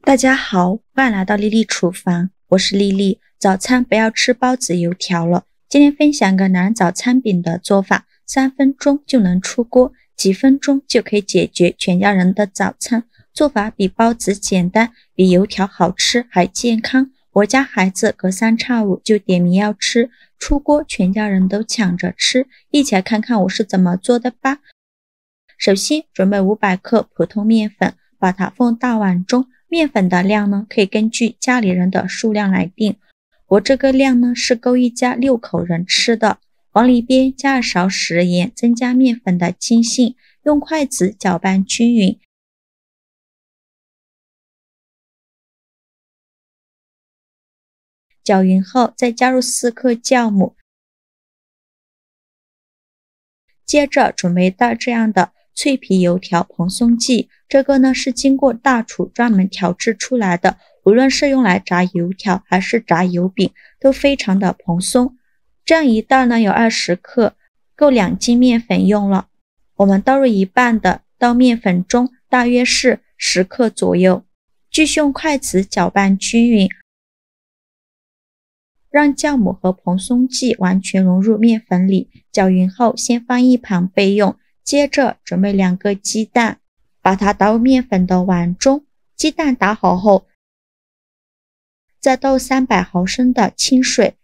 大家好，欢迎来到丽丽厨房，我是丽丽。早餐不要吃包子油条了。今天分享个懒人早餐饼的做法，3分钟就能出锅，几分钟就可以解决全家人的早餐。做法比包子简单，比油条好吃还健康。我家孩子隔三差五就点名要吃，出锅全家人都抢着吃。一起来看看我是怎么做的吧。首先准备500克普通面粉，把它放大碗中。面粉的量呢，可以根据家里人的数量来定。我这个量呢，是够一家6口人吃的。往里边加2勺食盐，增加面粉的筋性，用筷子搅拌均匀。搅匀后，再加入4克酵母。接着准备到这样的脆皮油条蓬松剂，这个呢是经过大厨专门调制出来的，无论是用来炸油条还是炸油饼，都非常的蓬松。这样一袋呢有20克，够2斤面粉用了。我们倒入一半的到面粉中，大约是10克左右，继续用筷子搅拌均匀，让酵母和蓬松剂完全融入面粉里。搅匀后先放一旁备用。接着准备2个鸡蛋，把它倒入面粉的碗中。鸡蛋打好后，再倒300毫升的清水，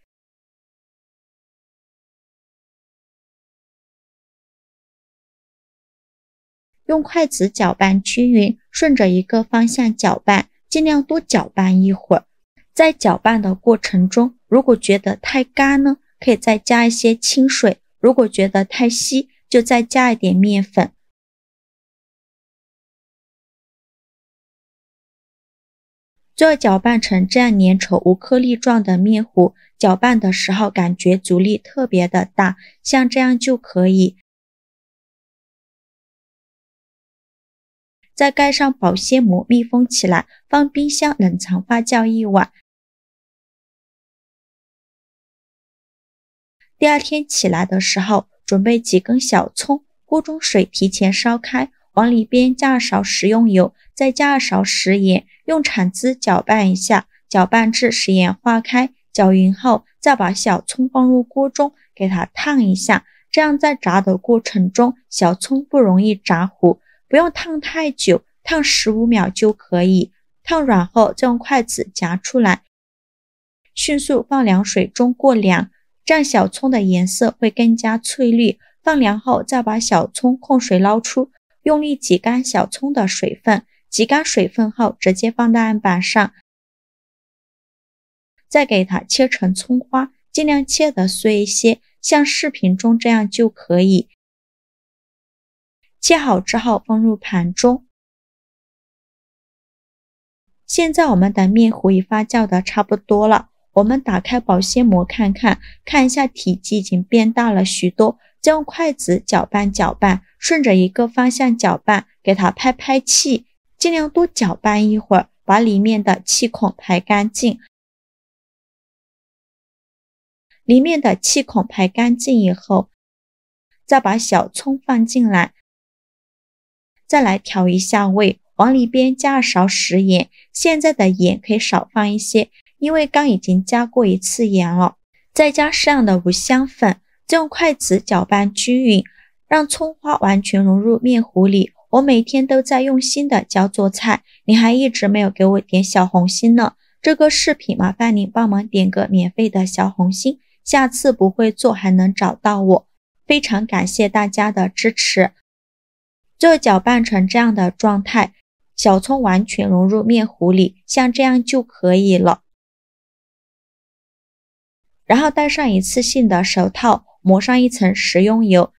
用筷子搅拌均匀，顺着一个方向搅拌，尽量多搅拌一会儿。在搅拌的过程中，如果觉得太干呢，可以再加一些清水；如果觉得太稀，就再加一点面粉。最后搅拌成这样粘稠无颗粒状的面糊，搅拌的时候感觉阻力特别的大，像这样就可以。再盖上保鲜膜密封起来，放冰箱冷藏发酵1晚。第二天起来的时候，准备几根小葱，锅中水提前烧开，往里边加2勺食用油，再加2勺食盐，用铲子搅拌一下，搅拌至食盐化开。搅匀后，再把小葱放入锅中，给它烫一下，这样在炸的过程中，小葱不容易炸糊。不用烫太久，烫15秒就可以。烫软后，再用筷子夹出来，迅速放凉水中过凉，这样小葱的颜色会更加翠绿。放凉后，再把小葱控水捞出，用力挤干小葱的水分。挤干水分后，直接放到案板上，再给它切成葱花，尽量切得碎一些，像视频中这样就可以。切好之后放入盘中。现在我们的面糊已发酵的差不多了，我们打开保鲜膜看一下体积已经变大了许多，再用筷子搅拌搅拌，顺着一个方向搅拌，给它拍拍气，尽量多搅拌一会儿，把里面的气孔排干净。里面的气孔排干净以后，再把小葱放进来，再来调一下味，往里边加2勺食盐，现在的盐可以少放一些，因为刚已经加过1次盐了。再加适量的五香粉，再用筷子搅拌均匀，让葱花完全融入面糊里。我每天都在用心的教做菜，你还一直没有给我点小红心呢，这个视频麻烦您帮忙点个免费的小红心，下次不会做还能找到我。非常感谢大家的支持。最后搅拌成这样的状态，小葱完全融入面糊里，像这样就可以了。然后戴上一次性的手套，抹上一层食用油，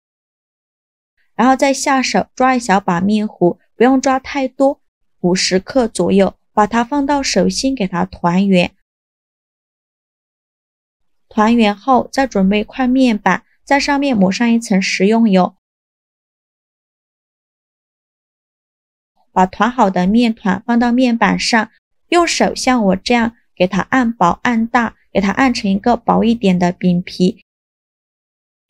然后再下手抓一小把面糊，不用抓太多，50克左右，把它放到手心给它团圆。团圆后再准备一块面板，在上面抹上一层食用油，把团好的面团放到面板上，用手像我这样给它按薄按大，给它按成一个薄一点的饼皮，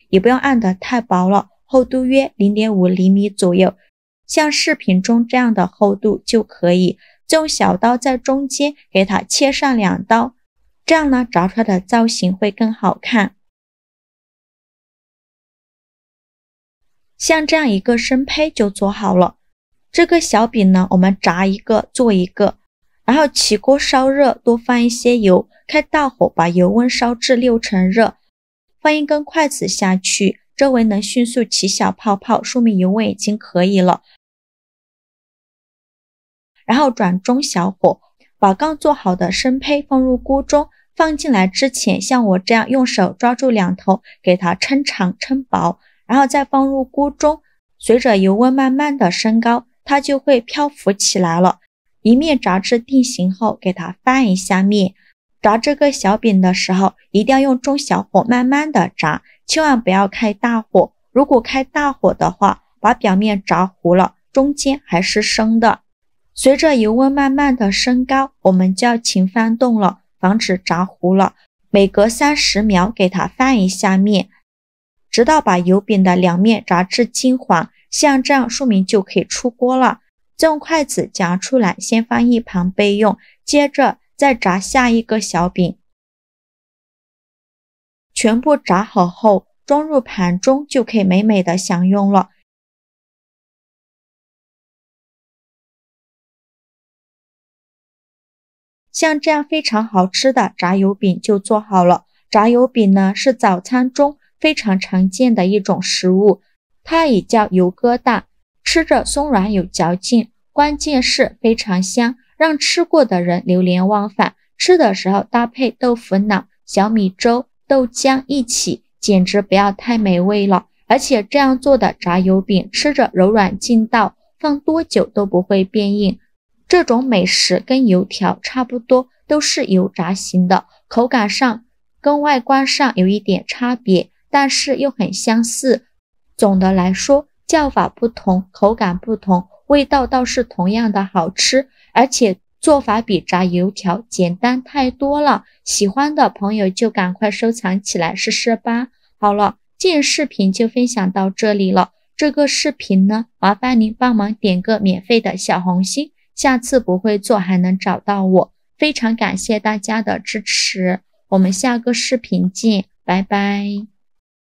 也不用按得太薄了，厚度约 0.5 厘米左右，像视频中这样的厚度就可以。用小刀在中间给它切上2刀，这样呢炸出来的造型会更好看。像这样一个生胚就做好了。这个小饼呢，我们炸一个做一个，然后起锅烧热，多放一些油，开大火把油温烧至6成热，放一根筷子下去，周围能迅速起小泡泡，说明油温已经可以了。然后转中小火，把刚做好的生胚放入锅中，放进来之前像我这样用手抓住2头，给它抻长抻薄，然后再放入锅中，随着油温慢慢的升高，它就会漂浮起来了。一面炸至定型后，给它翻一下面。炸这个小饼的时候，一定要用中小火慢慢的炸，千万不要开大火。如果开大火的话，把表面炸糊了，中间还是生的。随着油温慢慢的升高，我们就要勤翻动了，防止炸糊了。每隔30秒给它翻一下面，直到把油饼的2面炸至金黄，像这样说明就可以出锅了。再用筷子夹出来，先放一旁备用，接着再炸下一个小饼。全部炸好后，装入盘中就可以美美的享用了。像这样非常好吃的炸油饼就做好了。炸油饼呢，是早餐中非常常见的一种食物，它也叫油疙瘩，吃着松软有嚼劲，关键是非常香，让吃过的人流连忘返。吃的时候搭配豆腐脑、小米粥、豆浆一起，简直不要太美味了。而且这样做的炸油饼吃着柔软劲道，放多久都不会变硬。这种美食跟油条差不多，都是油炸型的，口感上跟外观上有一点差别，但是又很相似。总的来说，叫法不同，口感不同，味道倒是同样的好吃，而且做法比炸油条简单太多了。喜欢的朋友就赶快收藏起来试试吧。好了，今日视频就分享到这里了。这个视频呢，麻烦您帮忙点个免费的小红心，下次不会做还能找到我。非常感谢大家的支持，我们下个视频见，拜拜。